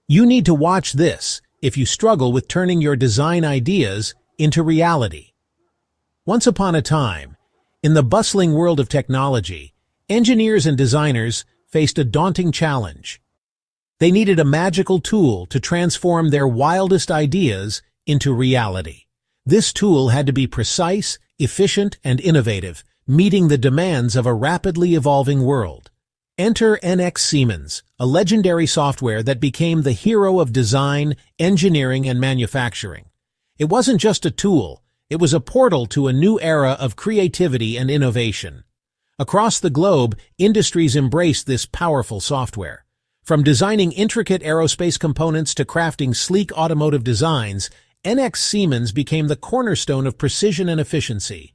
You need to watch this if you struggle with turning your design ideas into reality. Once upon a time, in the bustling world of technology, engineers and designers faced a daunting challenge. They needed a magical tool to transform their wildest ideas into reality. This tool had to be precise, efficient, and innovative, meeting the demands of a rapidly evolving world. Enter NX Siemens, a legendary software that became the hero of design, engineering, and manufacturing. It wasn't just a tool, it was a portal to a new era of creativity and innovation. Across the globe, industries embraced this powerful software. From designing intricate aerospace components to crafting sleek automotive designs, NX Siemens became the cornerstone of precision and efficiency.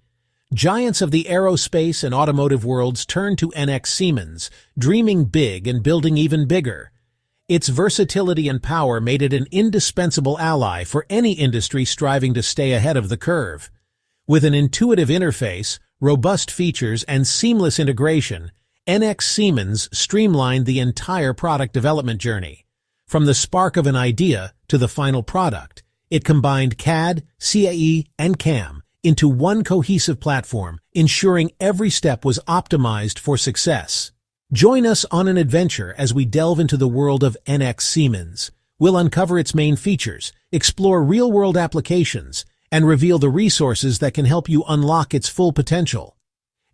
Giants of the aerospace and automotive worlds turned to NX Siemens, dreaming big and building even bigger. Its versatility and power made it an indispensable ally for any industry striving to stay ahead of the curve. With an intuitive interface, robust features, and seamless integration, NX Siemens streamlined the entire product development journey. From the spark of an idea to the final product, it combined CAD, CAE, and CAM into one cohesive platform, ensuring every step was optimized for success. Join us on an adventure as we delve into the world of NX Siemens. We'll uncover its main features, explore real-world applications, and reveal the resources that can help you unlock its full potential.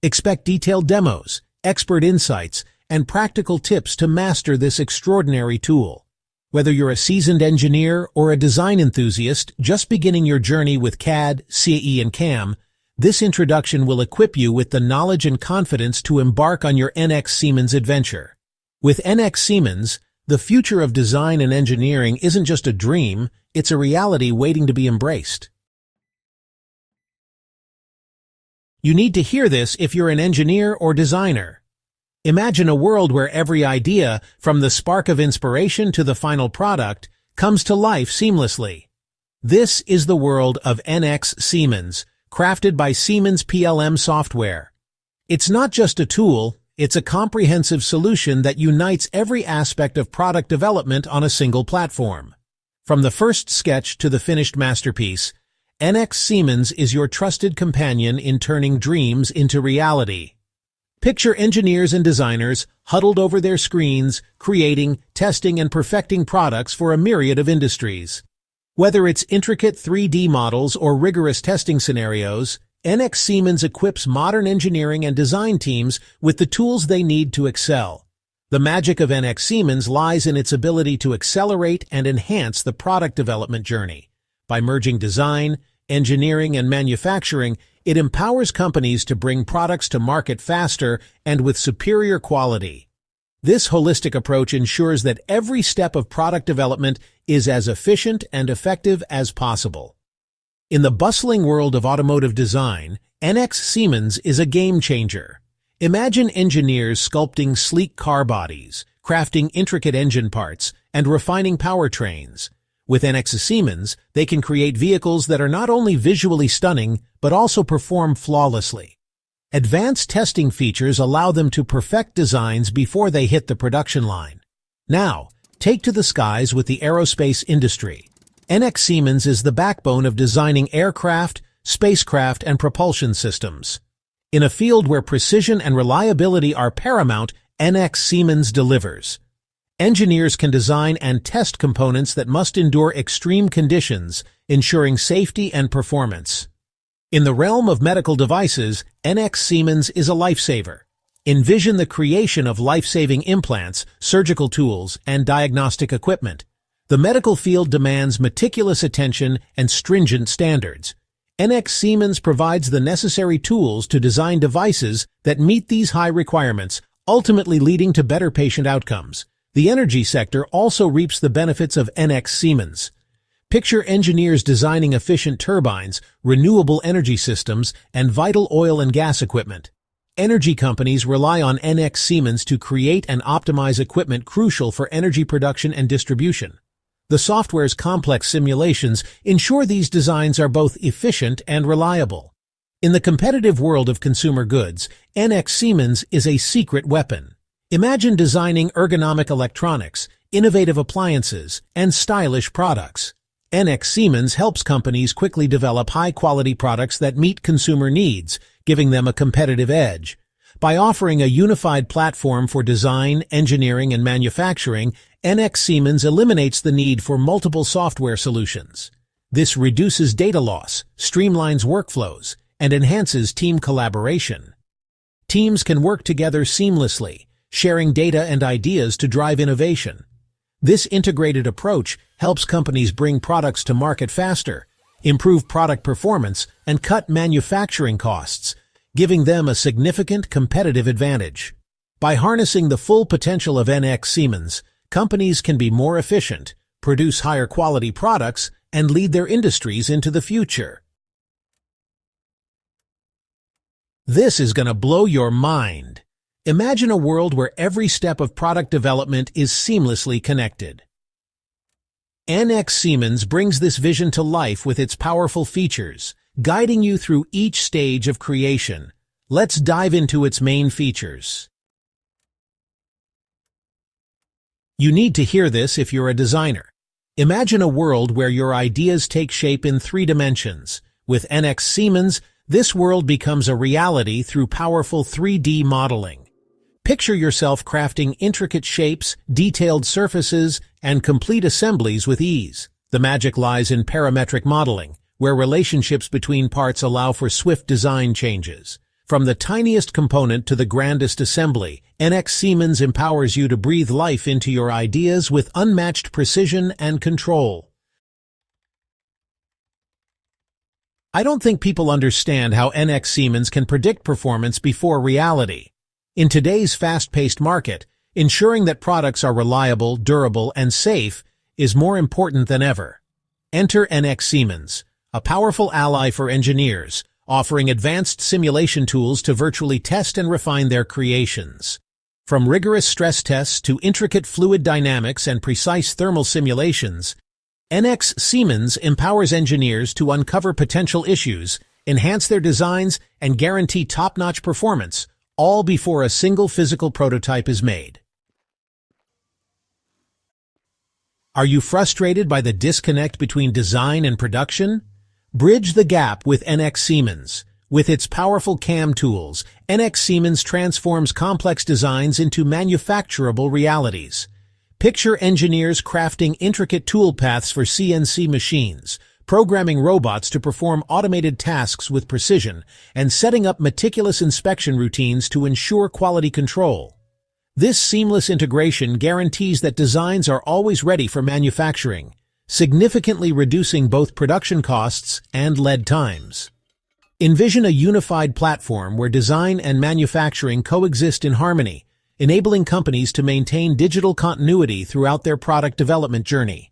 Expect detailed demos, expert insights, and practical tips to master this extraordinary tool. Whether you're a seasoned engineer or a design enthusiast just beginning your journey with CAD, CAE, and CAM, this introduction will equip you with the knowledge and confidence to embark on your NX Siemens adventure. With NX Siemens, the future of design and engineering isn't just a dream, it's a reality waiting to be embraced. You need to hear this if you're an engineer or designer. Imagine a world where every idea, from the spark of inspiration to the final product, comes to life seamlessly. This is the world of NX Siemens, crafted by Siemens PLM software. It's not just a tool, it's a comprehensive solution that unites every aspect of product development on a single platform. From the first sketch to the finished masterpiece, NX Siemens is your trusted companion in turning dreams into reality. Picture engineers and designers huddled over their screens, creating, testing, and perfecting products for a myriad of industries. Whether it's intricate 3D models or rigorous testing scenarios, NX Siemens equips modern engineering and design teams with the tools they need to excel. The magic of NX Siemens lies in its ability to accelerate and enhance the product development journey. By merging design, engineering, and manufacturing, it empowers companies to bring products to market faster and with superior quality. This holistic approach ensures that every step of product development is as efficient and effective as possible. In the bustling world of automotive design, NX Siemens is a game changer. Imagine engineers sculpting sleek car bodies, crafting intricate engine parts, and refining powertrains. With NX Siemens, they can create vehicles that are not only visually stunning, but also perform flawlessly. Advanced testing features allow them to perfect designs before they hit the production line. Now, take to the skies with the aerospace industry. NX Siemens is the backbone of designing aircraft, spacecraft, and propulsion systems. In a field where precision and reliability are paramount, NX Siemens delivers. Engineers can design and test components that must endure extreme conditions, ensuring safety and performance. In the realm of medical devices, NX Siemens is a lifesaver. Envision the creation of life-saving implants, surgical tools, and diagnostic equipment. The medical field demands meticulous attention and stringent standards. NX Siemens provides the necessary tools to design devices that meet these high requirements, ultimately leading to better patient outcomes. The energy sector also reaps the benefits of NX Siemens. Picture engineers designing efficient turbines, renewable energy systems, and vital oil and gas equipment. Energy companies rely on NX Siemens to create and optimize equipment crucial for energy production and distribution. The software's complex simulations ensure these designs are both efficient and reliable. In the competitive world of consumer goods, NX Siemens is a secret weapon. Imagine designing ergonomic electronics, innovative appliances, and stylish products. NX Siemens helps companies quickly develop high-quality products that meet consumer needs, giving them a competitive edge. By offering a unified platform for design, engineering, and manufacturing, NX Siemens eliminates the need for multiple software solutions. This reduces data loss, streamlines workflows, and enhances team collaboration. Teams can work together seamlessly, sharing data and ideas to drive innovation. This integrated approach helps companies bring products to market faster, improve product performance, and cut manufacturing costs, giving them a significant competitive advantage. By harnessing the full potential of NX Siemens, companies can be more efficient, produce higher quality products, and lead their industries into the future. This is going to blow your mind. Imagine a world where every step of product development is seamlessly connected. NX Siemens brings this vision to life with its powerful features, guiding you through each stage of creation. Let's dive into its main features. You need to hear this if you're a designer. Imagine a world where your ideas take shape in 3 dimensions. With NX Siemens, this world becomes a reality through powerful 3D modeling. Picture yourself crafting intricate shapes, detailed surfaces, and complete assemblies with ease. The magic lies in parametric modeling, where relationships between parts allow for swift design changes. From the tiniest component to the grandest assembly, NX Siemens empowers you to breathe life into your ideas with unmatched precision and control. I don't think people understand how NX Siemens can predict performance before reality. In today's fast-paced market, ensuring that products are reliable, durable, and safe is more important than ever. Enter NX Siemens, a powerful ally for engineers, offering advanced simulation tools to virtually test and refine their creations. From rigorous stress tests to intricate fluid dynamics and precise thermal simulations, NX Siemens empowers engineers to uncover potential issues, enhance their designs, and guarantee top-notch performance, all before a single physical prototype is made. Are you frustrated by the disconnect between design and production? Bridge the gap with NX Siemens. With its powerful CAM tools, NX Siemens transforms complex designs into manufacturable realities. Picture engineers crafting intricate toolpaths for CNC machines, programming robots to perform automated tasks with precision, and setting up meticulous inspection routines to ensure quality control. This seamless integration guarantees that designs are always ready for manufacturing, significantly reducing both production costs and lead times. Envision a unified platform where design and manufacturing coexist in harmony, enabling companies to maintain digital continuity throughout their product development journey.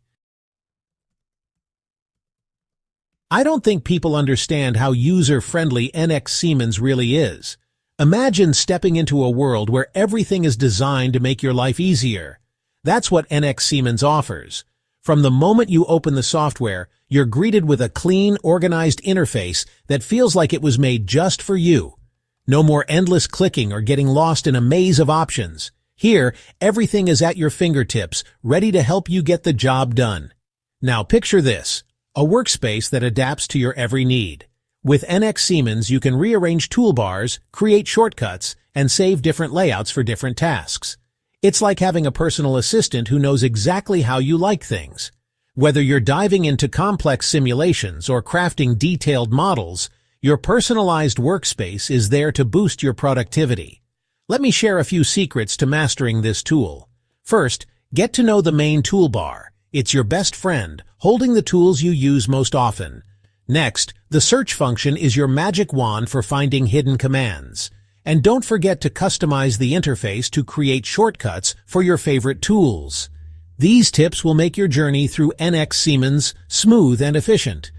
I don't think people understand how user-friendly NX Siemens really is. Imagine stepping into a world where everything is designed to make your life easier. That's what NX Siemens offers. From the moment you open the software, you're greeted with a clean, organized interface that feels like it was made just for you. No more endless clicking or getting lost in a maze of options. Here, everything is at your fingertips, ready to help you get the job done. Now picture this. A workspace that adapts to your every need. With NX Siemens, you can rearrange toolbars, create shortcuts, and save different layouts for different tasks. It's like having a personal assistant who knows exactly how you like things. Whether you're diving into complex simulations or crafting detailed models, your personalized workspace is there to boost your productivity. Let me share a few secrets to mastering this tool. First, get to know the main toolbar. It's your best friend, holding the tools you use most often. Next, the search function is your magic wand for finding hidden commands. And don't forget to customize the interface to create shortcuts for your favorite tools. These tips will make your journey through NX Siemens smooth and efficient.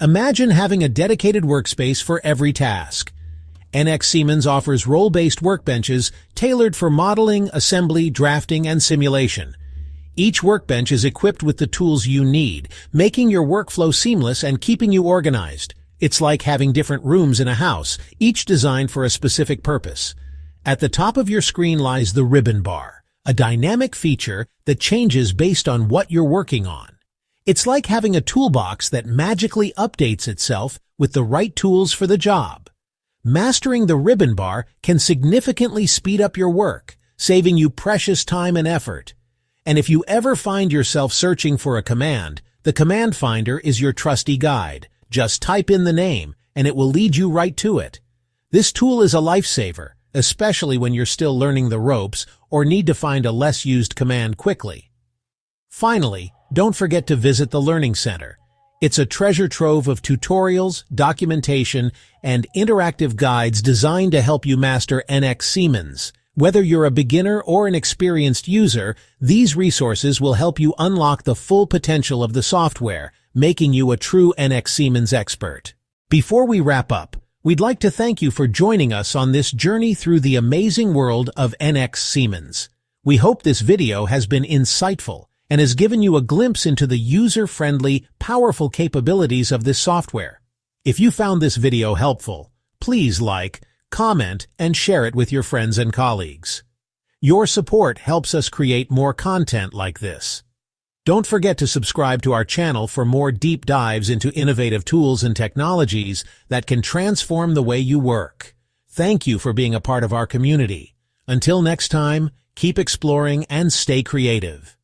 Imagine having a dedicated workspace for every task. NX Siemens offers role-based workbenches tailored for modeling, assembly, drafting, and simulation. Each workbench is equipped with the tools you need, making your workflow seamless and keeping you organized. It's like having different rooms in a house, each designed for a specific purpose. At the top of your screen lies the ribbon bar, a dynamic feature that changes based on what you're working on. It's like having a toolbox that magically updates itself with the right tools for the job. Mastering the ribbon bar can significantly speed up your work, saving you precious time and effort. And if you ever find yourself searching for a command, the Command Finder is your trusty guide. Just type in the name, and it will lead you right to it. This tool is a lifesaver, especially when you're still learning the ropes or need to find a less used command quickly. Finally, don't forget to visit the Learning Center. It's a treasure trove of tutorials, documentation, and interactive guides designed to help you master NX Siemens. Whether you're a beginner or an experienced user, these resources will help you unlock the full potential of the software, making you a true NX Siemens expert. Before we wrap up, we'd like to thank you for joining us on this journey through the amazing world of NX Siemens. We hope this video has been insightful and has given you a glimpse into the user-friendly, powerful capabilities of this software. If you found this video helpful, please like, comment, and share it with your friends and colleagues. Your support helps us create more content like this. Don't forget to subscribe to our channel for more deep dives into innovative tools and technologies that can transform the way you work. Thank you for being a part of our community. Until next time, keep exploring and stay creative.